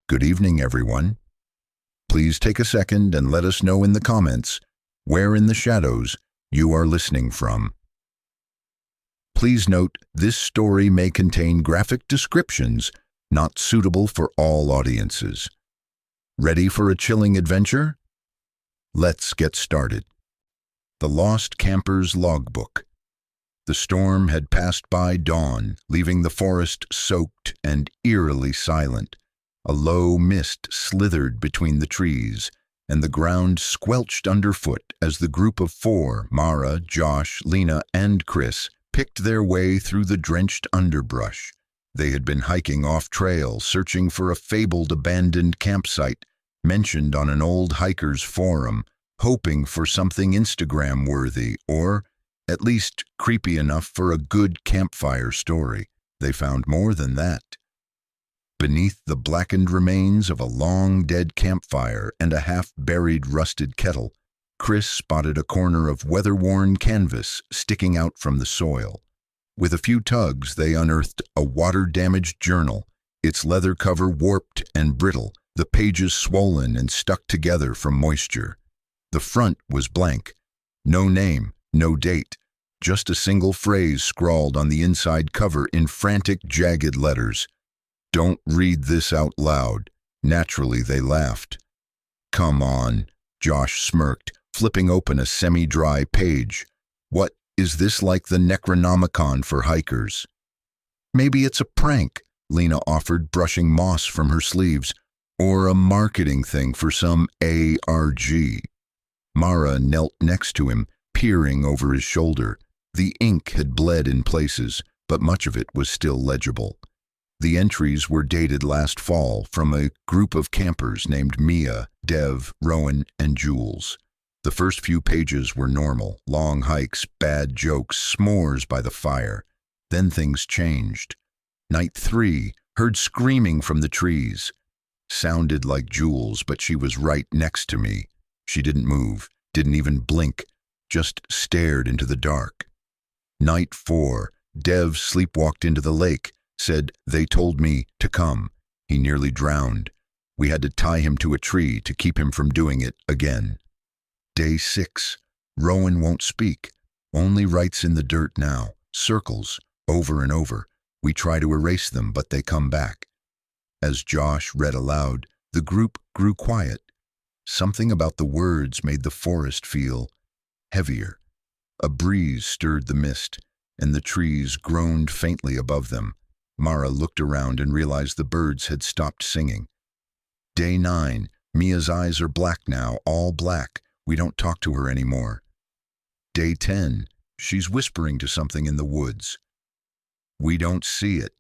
Good evening, everyone. Please take a second and let us know in the comments where in the shadows you are listening from. Please note this story may contain graphic descriptions not suitable for all audiences. Ready for a chilling adventure? Let's get started. The Lost Camper's Logbook. The storm had passed by dawn, leaving the forest soaked and eerily silent. A low mist slithered between the trees, and the ground squelched underfoot as the group of four, Mara, Josh, Lena, and Chris, picked their way through the drenched underbrush. They had been hiking off-trail, searching for a fabled abandoned campsite mentioned on an old hiker's forum, hoping for something Instagram-worthy or at least creepy enough for a good campfire story. They found more than that. Beneath the blackened remains of a long-dead campfire and a half-buried rusted kettle, Chris spotted a corner of weather-worn canvas sticking out from the soil. With a few tugs, they unearthed a water-damaged journal, its leather cover warped and brittle, the pages swollen and stuck together from moisture. The front was blank. No name, no date, just a single phrase scrawled on the inside cover in frantic, jagged letters. "Don't read this out loud." Naturally, they laughed. "Come on," Josh smirked, flipping open a semi-dry page. "What, is this like the Necronomicon for hikers?" "Maybe it's a prank," Lena offered, brushing moss from her sleeves. "Or a marketing thing for some ARG. Mara knelt next to him, peering over his shoulder. The ink had bled in places, but much of it was still legible. The entries were dated last fall from a group of campers named Mia, Dev, Rowan, and Jules. The first few pages were normal, long hikes, bad jokes, s'mores by the fire. Then things changed. Night 3, heard screaming from the trees. Sounded like Jules, but she was right next to me. She didn't move, didn't even blink, just stared into the dark. Night 4, Dev sleepwalked into the lake, said they told me to come. He nearly drowned. We had to tie him to a tree to keep him from doing it again. Day 6, Rowan won't speak, only writes in the dirt now, circles, over and over. We try to erase them, but they come back. As Josh read aloud, the group grew quiet. Something about the words made the forest feel heavier. A breeze stirred the mist, and the trees groaned faintly above them. Mara looked around and realized the birds had stopped singing. Day 9, Mia's eyes are black now, all black. We don't talk to her anymore. Day 10, she's whispering to something in the woods. We don't see it,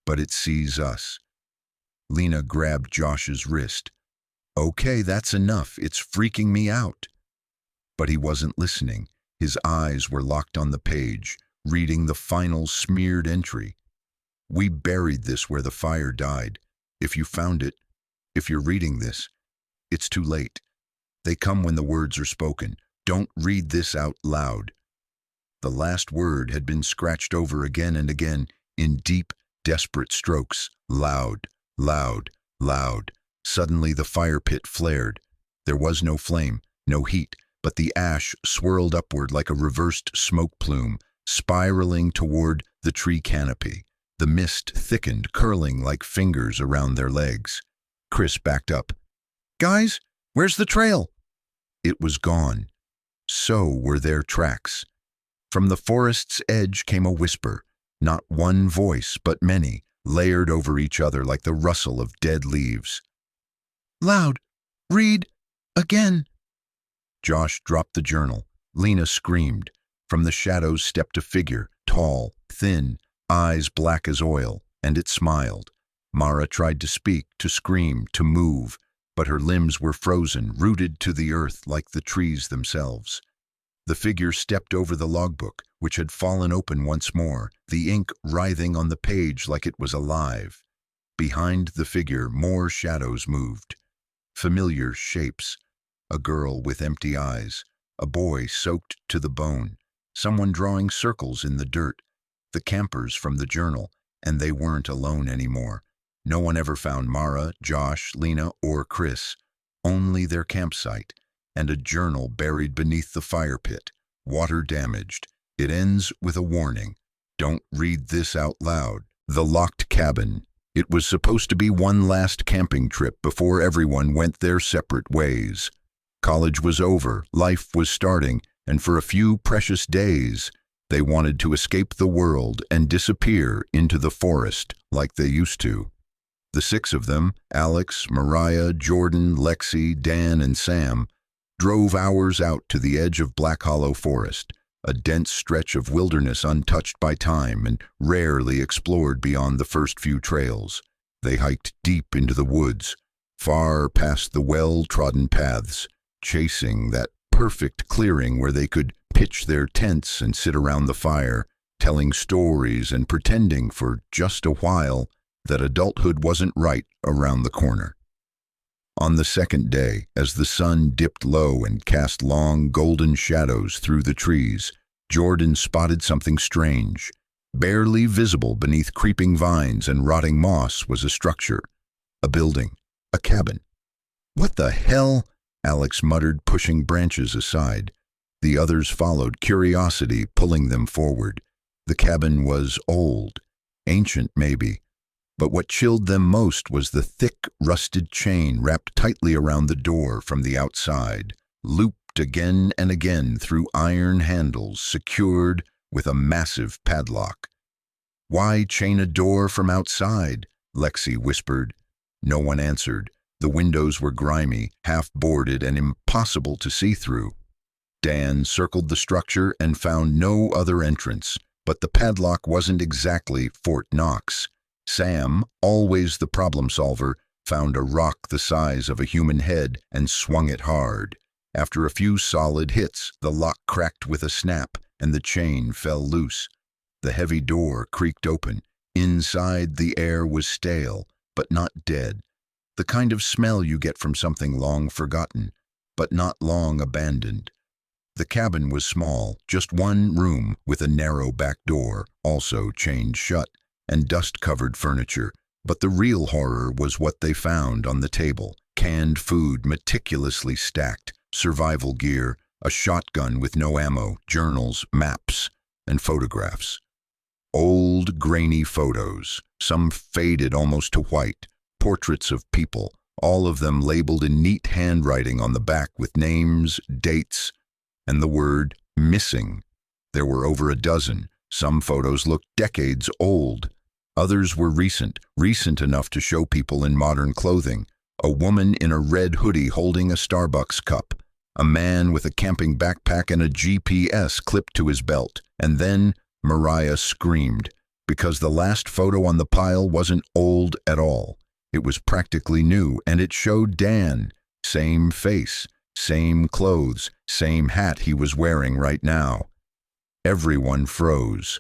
but it sees us. Lena grabbed Josh's wrist. "Okay, that's enough. It's freaking me out." But he wasn't listening. His eyes were locked on the page, reading the final smeared entry. "We buried this where the fire died. If you found it, if you're reading this, it's too late. They come when the words are spoken. Don't read this out loud." The last word had been scratched over again and again in deep, desperate strokes. Loud, loud, loud. Suddenly the fire pit flared. There was no flame, no heat, but the ash swirled upward like a reversed smoke plume, spiraling toward the tree canopy. The mist thickened, curling like fingers around their legs. Chris backed up. "Guys, where's the trail?" It was gone. So were their tracks. From the forest's edge came a whisper, not one voice, but many, layered over each other like the rustle of dead leaves. "Loud! Read! Again!" Josh dropped the journal. Lena screamed. From the shadows stepped a figure, tall, thin, eyes black as oil, and it smiled. Mara tried to speak, to scream, to move, but her limbs were frozen, rooted to the earth like the trees themselves. The figure stepped over the logbook, which had fallen open once more, the ink writhing on the page like it was alive. Behind the figure, more shadows moved. Familiar shapes. A girl with empty eyes, a boy soaked to the bone, someone drawing circles in the dirt, the campers from the journal, and they weren't alone anymore. No one ever found Mara, Josh, Lena, or Chris. Only their campsite, and a journal buried beneath the fire pit, water damaged. It ends with a warning. Don't read this out loud. The locked cabin. It was supposed to be one last camping trip before everyone went their separate ways. College was over, life was starting, and for a few precious days, they wanted to escape the world and disappear into the forest like they used to. The six of them, Alex, Mariah, Jordan, Lexi, Dan, and Sam, drove hours out to the edge of Black Hollow Forest, a dense stretch of wilderness untouched by time and rarely explored beyond the first few trails. They hiked deep into the woods, far past the well-trodden paths, chasing that perfect clearing where they could pitch their tents and sit around the fire, telling stories and pretending for just a while that adulthood wasn't right around the corner. On the second day, as the sun dipped low and cast long golden shadows through the trees, Jordan spotted something strange. Barely visible beneath creeping vines and rotting moss was a structure, a building, a cabin. "What the hell?" Alex muttered, pushing branches aside. The others followed, curiosity pulling them forward. The cabin was old, ancient maybe, but what chilled them most was the thick, rusted chain wrapped tightly around the door from the outside, looped again and again through iron handles, secured with a massive padlock. "Why chain a door from outside?" Lexi whispered. No one answered. The windows were grimy, half-boarded, and impossible to see through. Dan circled the structure and found no other entrance, but the padlock wasn't exactly Fort Knox. Sam, always the problem solver, found a rock the size of a human head and swung it hard. After a few solid hits, the lock cracked with a snap and the chain fell loose. The heavy door creaked open. Inside, the air was stale, but not dead. The kind of smell you get from something long forgotten, but not long abandoned. The cabin was small, just one room with a narrow back door, also chained shut, and dust-covered furniture. But the real horror was what they found on the table. Canned food meticulously stacked, survival gear, a shotgun with no ammo, journals, maps, and photographs. Old, grainy photos, some faded almost to white, portraits of people, all of them labeled in neat handwriting on the back with names, dates, and the word missing. There were over a dozen. Some photos looked decades old. Others were recent enough to show people in modern clothing. A woman in a red hoodie holding a Starbucks cup. A man with a camping backpack and a GPS clipped to his belt. And then Mariah screamed, because the last photo on the pile wasn't old at all. It was practically new, and it showed Dan. Same face, same clothes, same hat he was wearing right now. Everyone froze.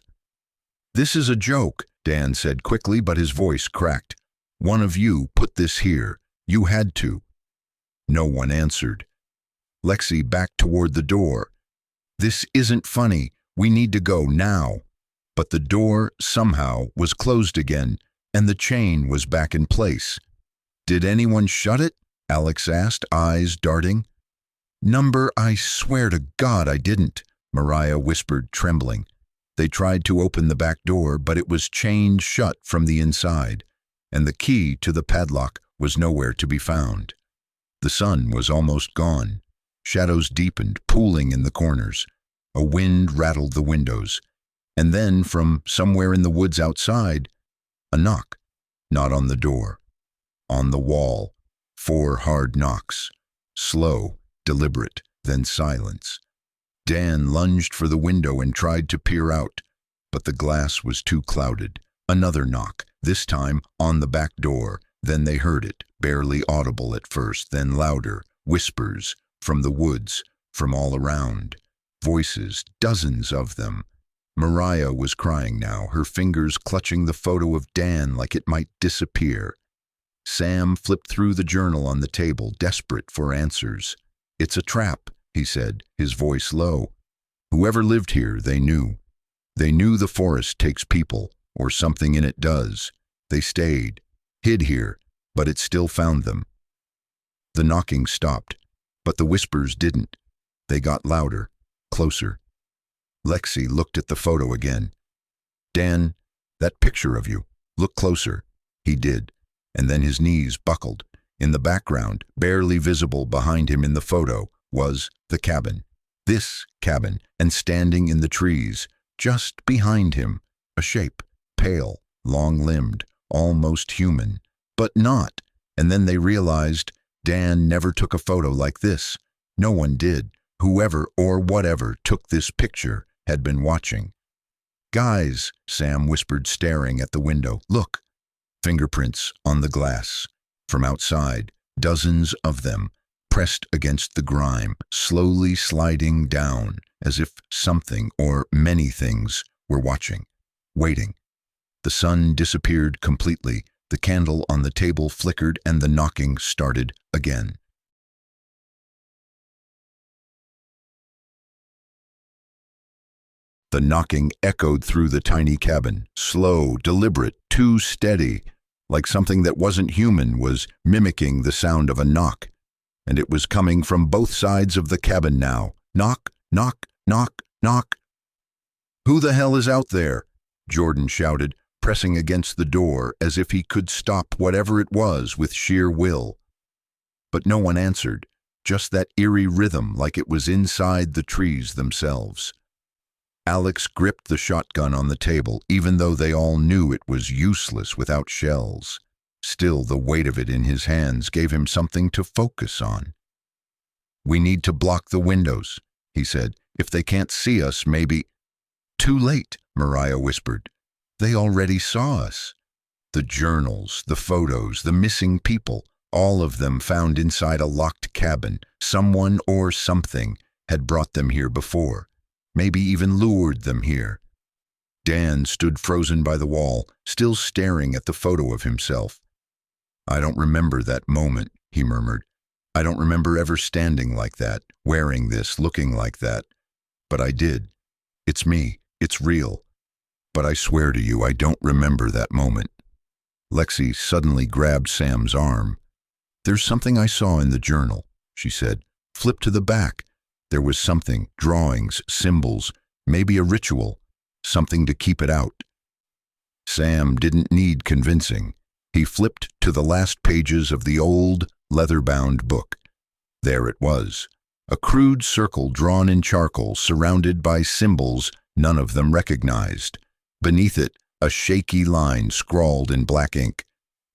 "This is a joke," Dan said quickly, but his voice cracked. "One of you put this here. You had to." No one answered. Lexi backed toward the door. "This isn't funny. We need to go now." But the door, somehow, was closed again, and the chain was back in place. "Did anyone shut it?" Alex asked, eyes darting. I swear to God I didn't," Mariah whispered, trembling. They tried to open the back door, but it was chained shut from the inside, and the key to the padlock was nowhere to be found. The sun was almost gone. Shadows deepened, pooling in the corners. A wind rattled the windows. And then, from somewhere in the woods outside, a knock. Not on the door. On the wall. 4 hard knocks. Slow, deliberate, then silence. Dan lunged for the window and tried to peer out, but the glass was too clouded. Another knock, this time on the back door. Then they heard it, barely audible at first, then louder, whispers, from the woods, from all around. Voices, dozens of them. Mariah was crying now, her fingers clutching the photo of Dan like it might disappear. Sam flipped through the journal on the table, desperate for answers. "It's a trap," he said, his voice low. "Whoever lived here, they knew. They knew the forest takes people, or something in it does. They stayed. hid here, but it still found them. The knocking stopped, but the whispers didn't. They got louder, closer. Lexi looked at the photo again. "Dan, that picture of you. Look closer." He did, and then his knees buckled. In the background, barely visible behind him in the photo, was the cabin. This cabin, and standing in the trees, just behind him, a shape, pale, long-limbed, almost human, but not. And then they realized Dan never took a photo like this. No one did. Whoever or whatever took this picture had been watching. "Guys," Sam whispered, staring at the window. "Look." Fingerprints on the glass. From outside, dozens of them, pressed against the grime, slowly sliding down, as if something or many things were watching, waiting. The sun disappeared completely, the candle on the table flickered, and the knocking started again. The knocking echoed through the tiny cabin, slow, deliberate, too steady, like something that wasn't human was mimicking the sound of a knock. And it was coming from both sides of the cabin now. Knock, knock, knock, knock. "Who the hell is out there?" Jordan shouted, pressing against the door as if he could stop whatever it was with sheer will. But no one answered, just that eerie rhythm like it was inside the trees themselves. Alex gripped the shotgun on the table, even though they all knew it was useless without shells. Still, the weight of it in his hands gave him something to focus on. "We need to block the windows," he said. "If they can't see us, maybe—" "Too late," Mariah whispered. "They already saw us." The journals, the photos, the missing people, all of them found inside a locked cabin. Someone or something had brought them here before. Maybe even lured them here. Dan stood frozen by the wall, still staring at the photo of himself. "I don't remember that moment," he murmured. "I don't remember ever standing like that, wearing this, looking like that. But I did. It's me. It's real. But I swear to you, I don't remember that moment." Lexi suddenly grabbed Sam's arm. "There's something I saw in the journal," she said. "Flip to the back. There was something, drawings, symbols, maybe a ritual, something to keep it out." Sam didn't need convincing. He flipped to the last pages of the old, leather-bound book. There it was, a crude circle drawn in charcoal, surrounded by symbols none of them recognized. Beneath it, a shaky line scrawled in black ink.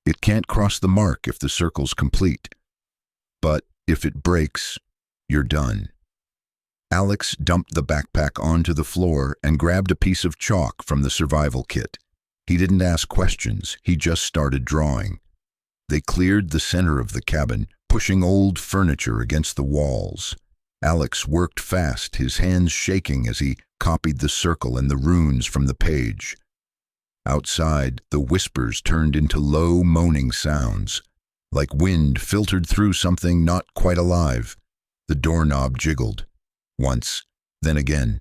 "It can't cross the mark if the circle's complete. But if it breaks, you're done." Alex dumped the backpack onto the floor and grabbed a piece of chalk from the survival kit. He didn't ask questions, he just started drawing. They cleared the center of the cabin, pushing old furniture against the walls. Alex worked fast, his hands shaking as he copied the circle and the runes from the page. Outside, the whispers turned into low, moaning sounds, like wind filtered through something not quite alive. The doorknob jiggled. Once, then again.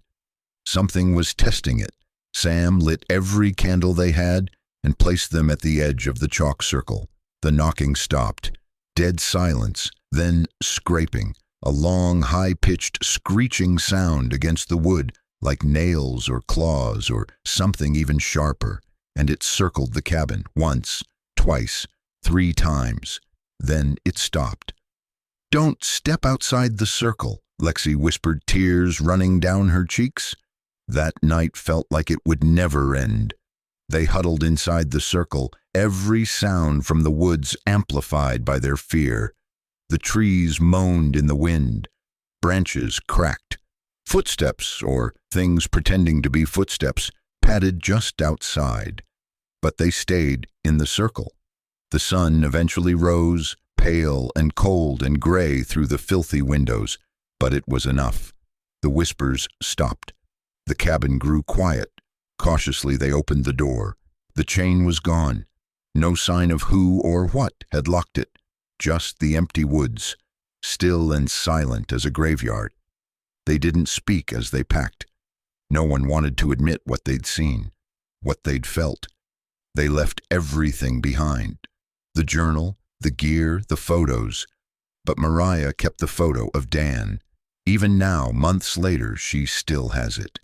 Something was testing it. Sam lit every candle they had and placed them at the edge of the chalk circle. The knocking stopped. Dead silence, then scraping, a long, high-pitched, screeching sound against the wood, like nails or claws or something even sharper, and it circled the cabin once, twice, 3 times. Then it stopped. "Don't step outside the circle," Lexi whispered, tears running down her cheeks. That night felt like it would never end. They huddled inside the circle, every sound from the woods amplified by their fear. The trees moaned in the wind. Branches cracked. Footsteps, or things pretending to be footsteps, padded just outside. But they stayed in the circle. The sun eventually rose, pale and cold and gray through the filthy windows. But it was enough. The whispers stopped. The cabin grew quiet. Cautiously they opened the door. The chain was gone. No sign of who or what had locked it. Just the empty woods, still and silent as a graveyard. They didn't speak as they packed. No one wanted to admit what they'd seen, what they'd felt. They left everything behind. the journal, the gear, the photos. But Mariah kept the photo of Dan. Even now, months later, she still has it.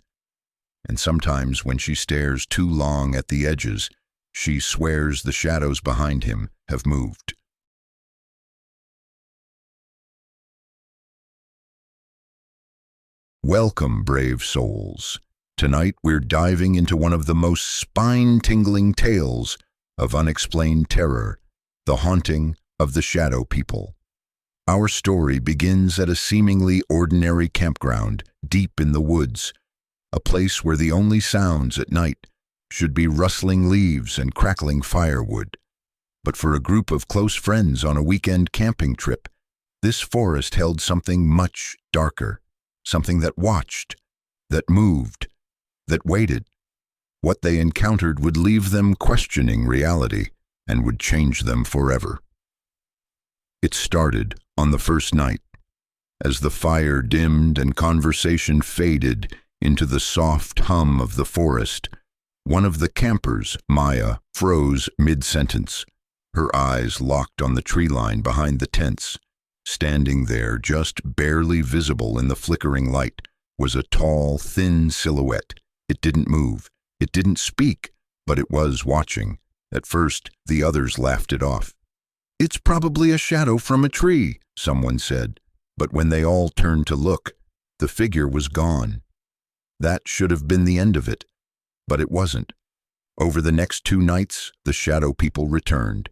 And sometimes when she stares too long at the edges, she swears the shadows behind him have moved. Welcome, brave souls. Tonight we're diving into one of the most spine-tingling tales of unexplained terror, the haunting of the Shadow People. Our story begins at a seemingly ordinary campground deep in the woods, a place where the only sounds at night should be rustling leaves and crackling firewood. But for a group of close friends on a weekend camping trip, this forest held something much darker, something that watched, that moved, that waited. What they encountered would leave them questioning reality and would change them forever. It started on the first night. As the fire dimmed and conversation faded into the soft hum of the forest, one of the campers, Maya, froze mid-sentence, her eyes locked on the tree line behind the tents. Standing there, just barely visible in the flickering light, was a tall, thin silhouette. It didn't move. It didn't speak, but it was watching. At first, the others laughed it off. "It's probably a shadow from a tree," someone said. But when they all turned to look, the figure was gone. That should have been the end of it, but it wasn't. Over the next 2 nights, the Shadow People returned.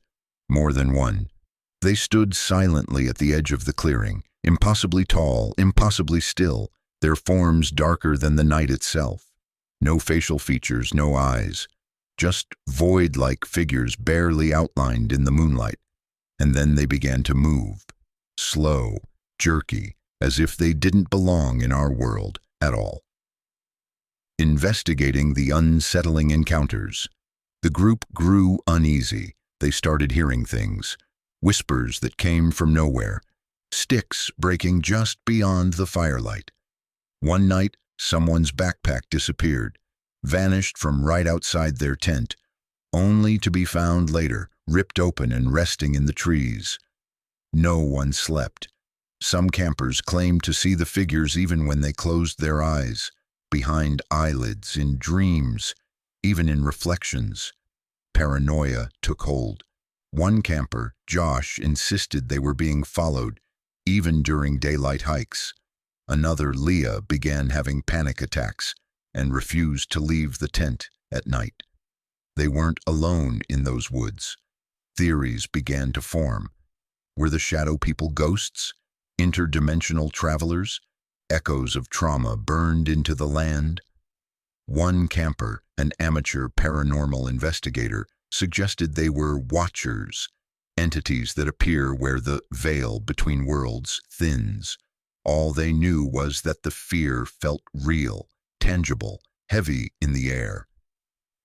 More than one. They stood silently at the edge of the clearing, impossibly tall, impossibly still, their forms darker than the night itself. No facial features, no eyes, just void-like figures barely outlined in the moonlight. And then they began to move, slow, jerky, as if they didn't belong in our world at all. Investigating the unsettling encounters, the group grew uneasy. They started hearing things. Whispers that came from nowhere, sticks breaking just beyond the firelight. One night, someone's backpack disappeared, vanished from right outside their tent, only to be found later, ripped open and resting in the trees. No one slept. Some campers claimed to see the figures even when they closed their eyes, behind eyelids, in dreams, even in reflections. Paranoia took hold. One camper, Josh, insisted they were being followed, even during daylight hikes. Another, Leah, began having panic attacks and refused to leave the tent at night. They weren't alone in those woods. Theories began to form. Were the Shadow People ghosts, interdimensional travelers, echoes of trauma burned into the land? One camper, an amateur paranormal investigator, suggested they were watchers, entities that appear where the veil between worlds thins. All they knew was that the fear felt real, tangible, heavy in the air.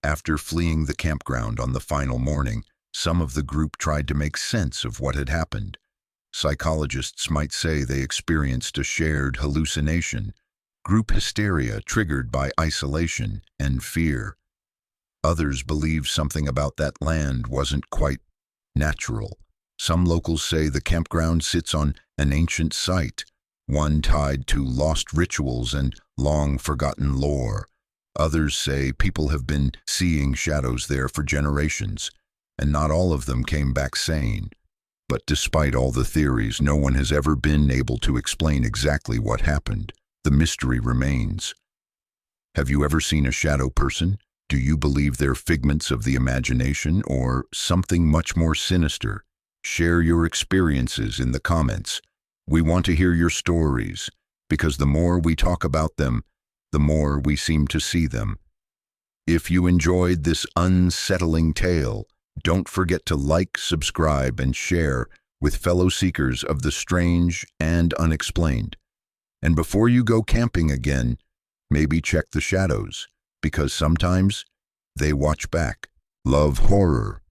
After fleeing the campground on the final morning, some of the group tried to make sense of what had happened. Psychologists might say they experienced a shared hallucination, group hysteria triggered by isolation and fear. Others believe something about that land wasn't quite natural. Some locals say the campground sits on an ancient site, one tied to lost rituals and long-forgotten lore. Others say people have been seeing shadows there for generations, and not all of them came back sane. But despite all the theories, no one has ever been able to explain exactly what happened. The mystery remains. Have you ever seen a shadow person? Do you believe they're figments of the imagination or something much more sinister? Share your experiences in the comments. We want to hear your stories, because the more we talk about them, the more we seem to see them. If you enjoyed this unsettling tale, don't forget to like, subscribe, and share with fellow seekers of the strange and unexplained. And before you go camping again, maybe check the shadows, because sometimes they watch back. Love horror,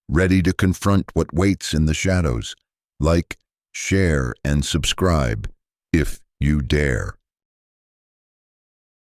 ready to confront what waits in the shadows. Like, share, and subscribe if you dare.